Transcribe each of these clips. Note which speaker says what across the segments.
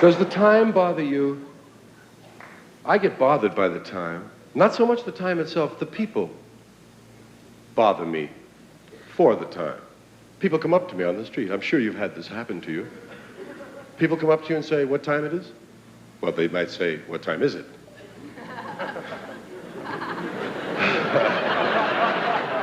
Speaker 1: Does the time bother you? I get bothered by the time. Not so much the time itself, the people bother me for the time. People come up to me on the street. I'm sure you've had this happen to you. People come up to you and say, what time it is? Well, they might say, what time is it?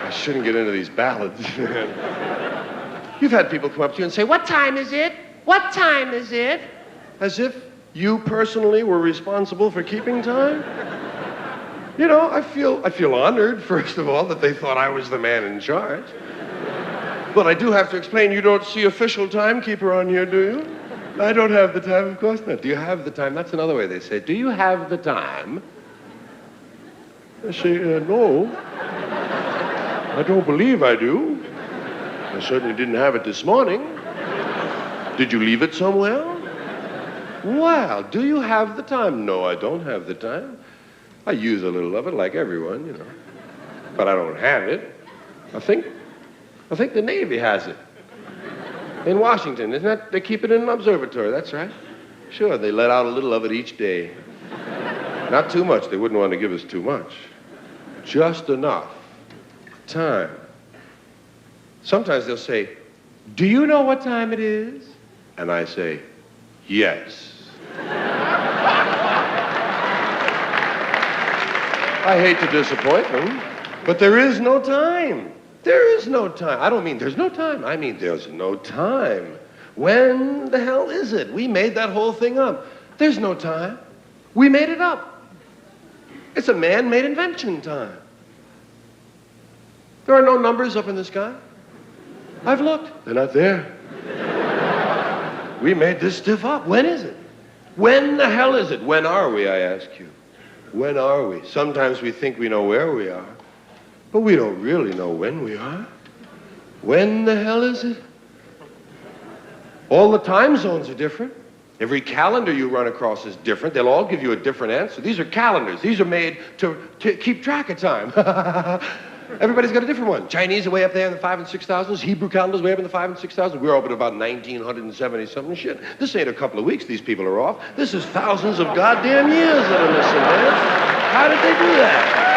Speaker 1: I shouldn't get into these ballads. You've had people come up to you and say, what time is it? What time is it? As if you personally were responsible for keeping time. You know, I feel honored, first of all, that they thought I was the man in charge. But I do have to explain, you don't see official timekeeper on here, do you? I don't have the time, of course not. Do you have the time? That's another way they say it. Do you have the time? I say, no. I don't believe I do. I certainly didn't have it this morning. Did you leave it somewhere? Well, do you have the time? No, I don't have the time. I use a little of it like everyone, you know. But I don't have it. I think the Navy has it. In Washington, isn't that? They keep it in an observatory, that's right. Sure, they let out a little of it each day. Not too much, they wouldn't want to give us too much. Just enough. Time. Sometimes they'll say, do you know what time it is? And I say, yes. I hate to disappoint them, but there is no time. There is no time. I don't mean there's no time. I mean there's no time. When the hell is it? We made that whole thing up. There's no time. We made it up. It's a man-made invention, time. There are no numbers up in the sky. I've looked. They're not there. We made this stuff up. When is it? When the hell is it? When are we, I ask you? When are we? Sometimes we think we know where we are, but we don't really know when we are. When the hell is it? All the time zones are different. Every calendar you run across is different. They'll all give you a different answer. These are calendars. These are made to keep track of time. Everybody's got a different one. Chinese are way up there in the 5,000 and 6,000s. Hebrew calendars way up in the 5,000 and 6,000s. We're up at about 1,970-something shit. This ain't a couple of weeks these people are off. This is thousands of goddamn years that are missing, man. How did they do that?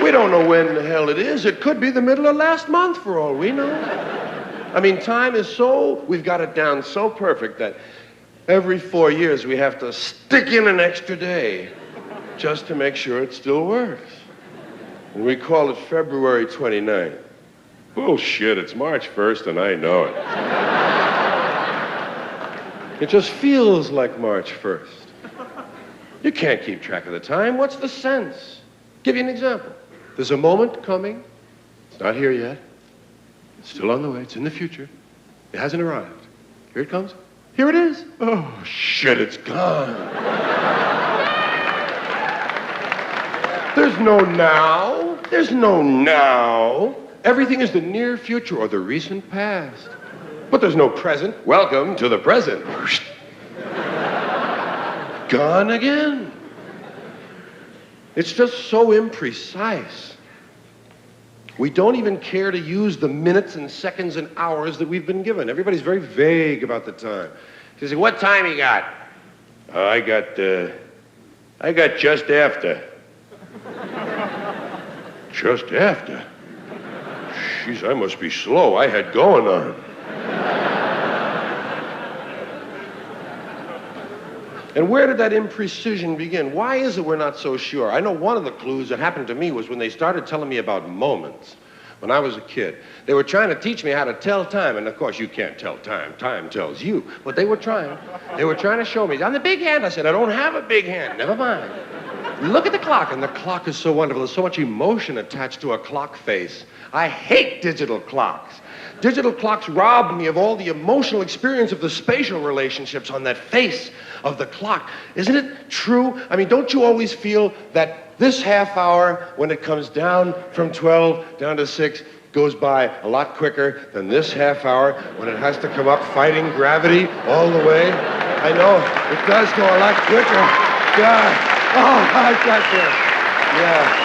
Speaker 1: We don't know when the hell it is. It could be the middle of last month for all we know. I mean, time is we've got it down so perfect that every 4 years we have to stick in an extra day just to make sure it still works. And we call it February 29th. Bullshit, it's March 1st and I know it. It just feels like March 1st. You can't keep track of the time. What's the sense? Give you an example. There's a moment coming. It's not here yet. It's still on the way. It's in the future. It hasn't arrived. Here it comes. Here it is. Oh, shit, it's gone. There's no now. There's no now. Everything is the near future or the recent past. But there's no present. Welcome to the present. Gone again. It's just so imprecise. We don't even care to use the minutes and seconds and hours that we've been given. Everybody's very vague about the time. You say, what time you got? Oh, I got just after. Just after? Jeez, I must be slow. I had going on. And where did that imprecision begin? Why is it we're not so sure? I know one of the clues that happened to me was when they started telling me about moments. When I was a kid, they were trying to teach me how to tell time, and of course you can't tell time. Time tells you. But they were trying. They were trying to show me. On the big hand, I said, I don't have a big hand. Never mind. Look at the clock, and the clock is so wonderful. There's so much emotion attached to a clock face. I hate digital clocks. Digital clocks rob me of all the emotional experience of the spatial relationships on that face of the clock. Isn't it true? I mean, don't you always feel that this half hour, when it comes down from 12 down to 6, goes by a lot quicker than this half hour when it has to come up fighting gravity all the way? I know, it does go a lot quicker. God. Oh, I got there. Yeah.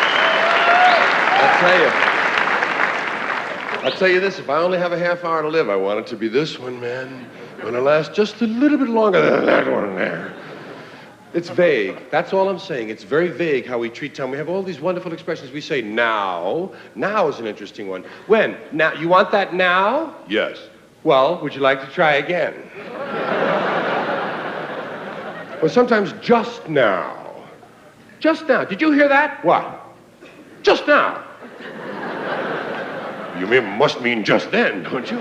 Speaker 1: I'll tell you this, if I only have a half hour to live, I want it to be this one, man. I want to last just a little bit longer than that one there. It's vague. That's all I'm saying. It's very vague how we treat time. We have all these wonderful expressions. We say now. Now is an interesting one. When? Now. You want that now? Yes. Well, would you like to try again? Well, sometimes just now. Just now. Did you hear that? What? Just now. Must mean just then, don't you?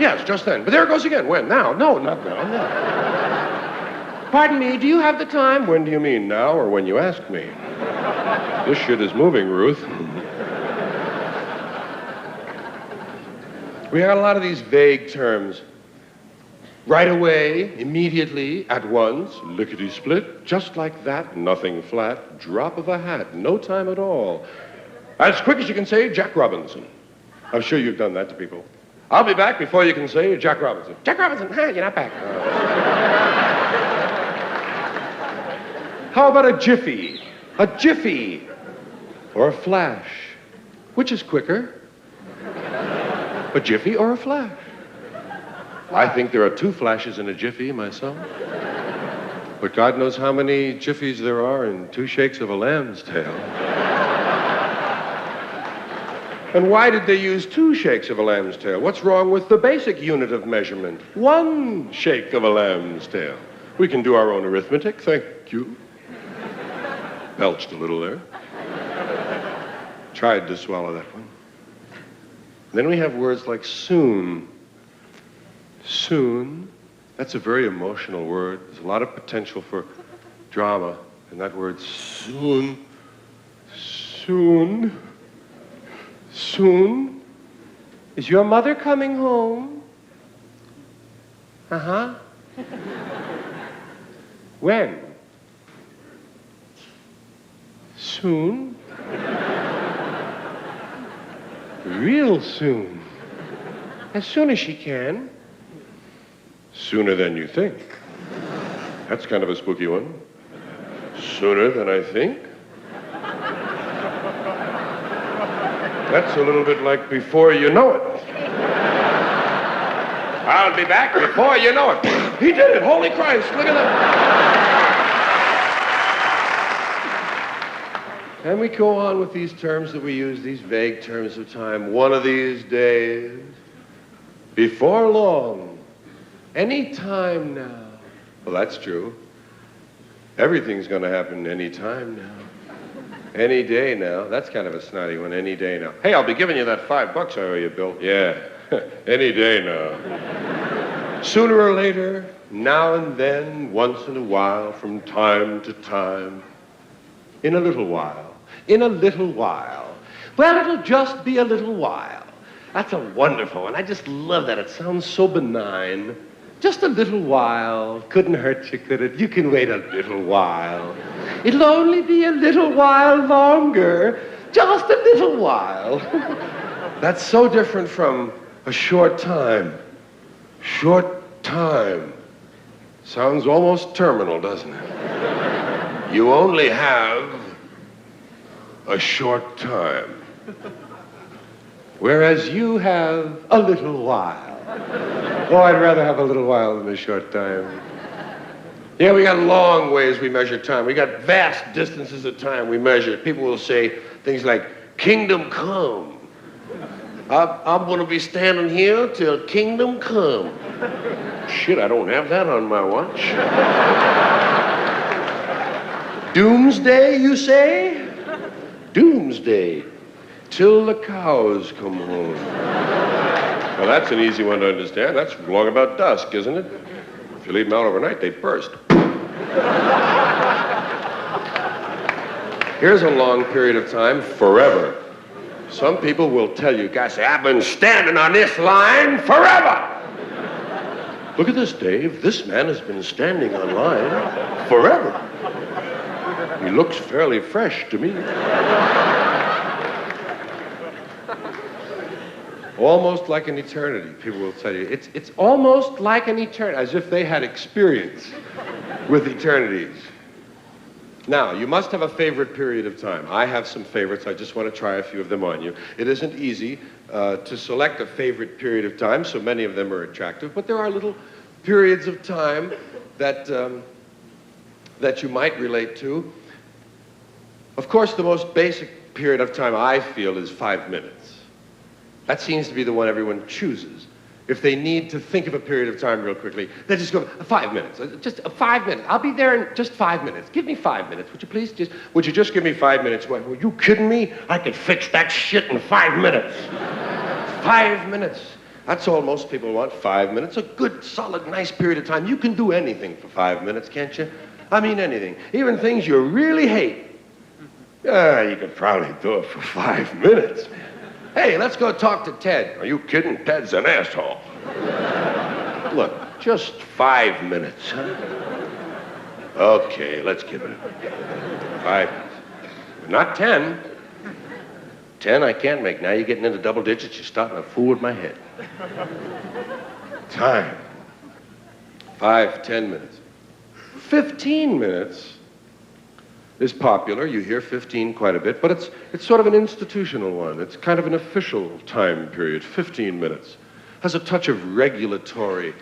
Speaker 1: Yes, just then. But there it goes again. When? Now. No, not now. No. Pardon me, do you have the time? When do you mean, now or when you ask me? This shit is moving, Ruth. We have a lot of these vague terms. Right away, immediately, at once, lickety-split, just like that, nothing flat, drop of a hat, no time at all. As quick as you can say, Jack Robinson. I'm sure you've done that to people. I'll be back before you can say Jack Robinson. Jack Robinson, you're not back. How about a jiffy? A jiffy. Or a flash. Which is quicker? A jiffy or a flash? I think there are 2 flashes in a jiffy myself. But God knows how many jiffies there are in 2 shakes of a lamb's tail. And why did they use 2 shakes of a lamb's tail? What's wrong with the basic unit of measurement? 1 shake of a lamb's tail. We can do our own arithmetic, thank you. Belched a little there. Tried to swallow that one. Then we have words like soon. Soon. That's a very emotional word. There's a lot of potential for drama in that word soon. Soon. Soon? Is your mother coming home? Uh-huh. When? Soon? Real soon. As soon as she can. Sooner than you think. That's kind of a spooky one. Sooner than I think. That's a little bit like before you know it. I'll be back before you know it. He did it. Holy Christ. Look at that. And we go on with these terms that we use, these vague terms of time. One of these days, before long, any time now. Well, that's true. Everything's going to happen any time now. Any day now. That's kind of a snotty one. Any day now. Hey, I'll be giving you that $5 I owe you, Bill. Yeah. Any day now. Sooner or later, now and then, once in a while, from time to time. In a little while. In a little while. Well, it'll just be a little while. That's a wonderful one. I just love that. It sounds so benign. Just a little while. Couldn't hurt you, could it? You can wait a little while. It'll only be a little while longer. Just a little while. That's so different from a short time. Short time. Sounds almost terminal, doesn't it? You only have a short time. Whereas you have a little while. Oh, I'd rather have a little while than a short time. Yeah, we got long ways we measure time. We got vast distances of time we measure. People will say things like, kingdom come. I'm going to be standing here till kingdom come. Shit, I don't have that on my watch. Doomsday, you say? Doomsday. Till the cows come home. Well, that's an easy one to understand. That's long about dusk, isn't it? If you leave them out overnight, they burst. Here's a long period of time, forever. Some people will tell you, guys, say, I've been standing on this line forever. Look at this, Dave. This man has been standing on line forever. He looks fairly fresh to me. Almost like an eternity, people will tell you. It's almost like an eternity, as if they had experience with eternities. Now, you must have a favorite period of time. I have some favorites. I just want to try a few of them on you. It isn't easy to select a favorite period of time, so many of them are attractive, but there are little periods of time that, that you might relate to. Of course, the most basic period of time I feel is 5 minutes. That seems to be the one everyone chooses. If they need to think of a period of time real quickly, they just go, 5 minutes, just 5 minutes. I'll be there in just 5 minutes. Give me 5 minutes, would you please? Would you just give me 5 minutes? Were you kidding me? I could fix that shit in 5 minutes. 5 minutes. That's all most people want, 5 minutes. A good, solid, nice period of time. You can do anything for 5 minutes, can't you? I mean anything. Even things you really hate. You could probably do it for 5 minutes. Hey, let's go talk to Ted. Are you kidding? Ted's an asshole. Look, just 5 minutes, huh? Okay, let's give it 5 minutes. Not 10. 10 I can't make. Now you're getting into double digits. You're starting to fool with my head. Time. 5, 10 minutes. 15 minutes is popular. You hear 15 quite a bit, but it's sort of an institutional one. It's kind of an official time period. 15 minutes. Has a touch of regulatory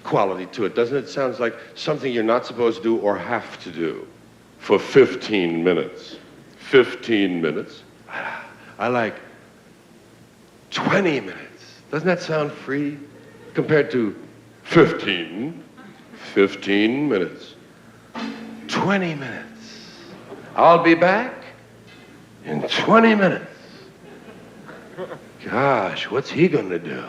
Speaker 1: quality to it, doesn't it? It sounds like something you're not supposed to do or have to do for 15 minutes. 15 minutes. I like 20 minutes. Doesn't that sound free compared to 15? 15 minutes. 20 minutes. I'll be back in 20 minutes. Gosh, what's he gonna do?